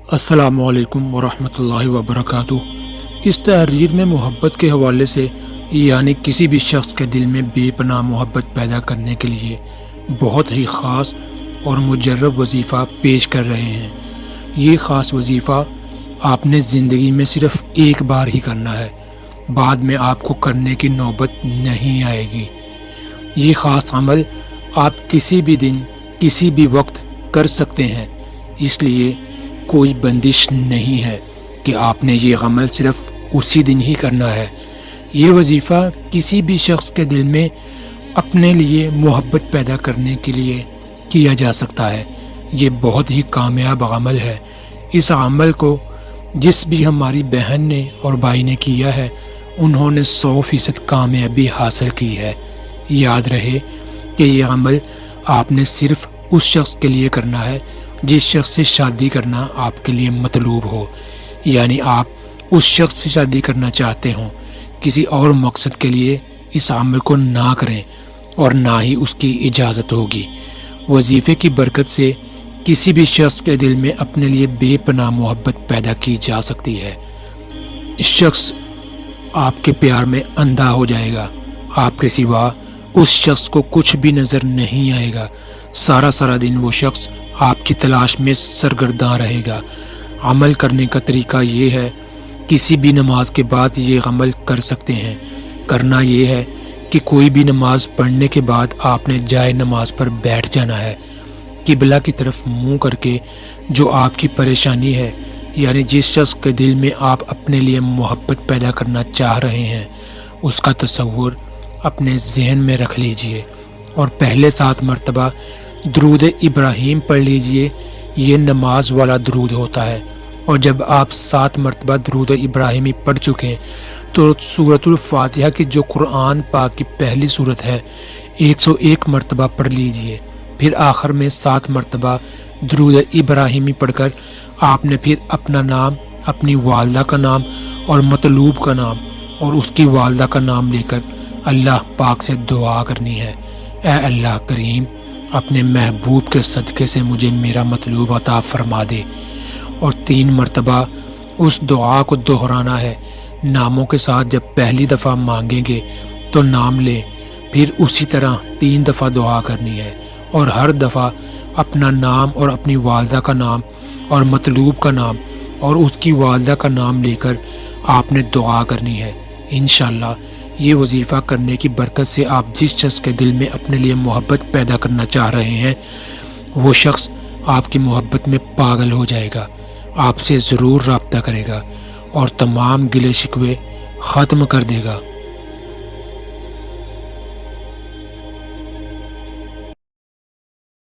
السلام علیکم ورحمۃ اللہ وبرکاتہ۔ اس تحریر میں محبت کے حوالے سے یعنی کسی بھی شخص کے دل میں بے پناہ محبت پیدا کرنے کے لیے بہت ہی خاص اور مجرب وظیفہ پیش کر رہے ہیں۔ یہ خاص وظیفہ آپ نے زندگی میں صرف ایک بار ہی کرنا ہے، بعد میں آپ کو کرنے کی نوبت نہیں آئے گی۔ یہ خاص عمل آپ کسی بھی دن کسی بھی وقت کر سکتے ہیں، اس لیے کوئی بندش نہیں ہے کہ آپ نے یہ عمل صرف اسی دن ہی کرنا ہے۔ یہ وظیفہ کسی بھی شخص کے دل میں اپنے لیے محبت پیدا کرنے کے لیے کیا جا سکتا ہے۔ یہ بہت ہی کامیاب عمل ہے۔ اس عمل کو جس بھی ہماری بہن نے اور بھائی نے کیا ہے، انہوں نے 100% کامیابی حاصل کی ہے۔ یاد رہے کہ یہ عمل آپ نے صرف اس شخص کے لیے کرنا ہے جس شخص سے شادی کرنا آپ کے لیے مطلوب ہو، یعنی آپ اس شخص سے شادی کرنا چاہتے ہوں۔ کسی اور مقصد کے لیے اس عمل کو نہ کریں اور نہ ہی اس کی اجازت ہوگی۔ وظیفے کی برکت سے کسی بھی شخص کے دل میں اپنے لیے بے پناہ محبت پیدا کی جا سکتی ہے۔ اس شخص آپ کے پیار میں اندھا ہو جائے گا، آپ کے سوا اس شخص کو کچھ بھی نظر نہیں آئے گا۔ سارا دن وہ شخص آپ کی تلاش میں سرگرداں رہے گا۔ عمل کرنے کا طریقہ یہ ہے، کسی بھی نماز کے بعد یہ عمل کر سکتے ہیں۔ کرنا یہ ہے کہ کوئی بھی نماز پڑھنے کے بعد آپ نے جائے نماز پر بیٹھ جانا ہے، قبلہ کی طرف منہ کر کے۔ جو آپ کی پریشانی ہے، یعنی جس شخص کے دل میں آپ اپنے لیے محبت پیدا کرنا چاہ رہے ہیں، اس کا تصور اپنے ذہن میں رکھ لیجئے اور پہلے 7 مرتبہ درود ابراہیم پڑھ لیجئے۔ یہ نماز والا درود ہوتا ہے، اور جب آپ 7 مرتبہ درود ابراہیمی پڑھ چکے تو سورۃ الفاتحہ کی جو قرآن پاک کی پہلی سورت ہے 101 مرتبہ پڑھ لیجئے۔ پھر آخر میں 7 مرتبہ درود ابراہیمی پڑھ کر آپ نے پھر اپنا نام، اپنی والدہ کا نام اور مطلوب کا نام اور اس کی والدہ کا نام لے کر اللہ پاک سے دعا کرنی ہے۔ اے اللہ کریم، اپنے محبوب کے صدقے سے مجھے میرا مطلوب عطا فرما دے، اور 3 مرتبہ اس دعا کو دہرانا ہے۔ ناموں کے ساتھ جب پہلی دفعہ مانگیں گے تو نام لیں، پھر اسی طرح 3 دفعہ دعا کرنی ہے، اور ہر دفعہ اپنا نام اور اپنی والدہ کا نام اور مطلوب کا نام اور اس کی والدہ کا نام لے کر آپ نے دعا کرنی ہے۔ انشاءاللہ یہ وظیفہ کرنے کی برکت سے آپ جس شخص کے دل میں اپنے لیے محبت پیدا کرنا چاہ رہے ہیں، وہ شخص آپ کی محبت میں پاگل ہو جائے گا، آپ سے ضرور رابطہ کرے گا اور تمام گلے شکوے ختم کر دے گا۔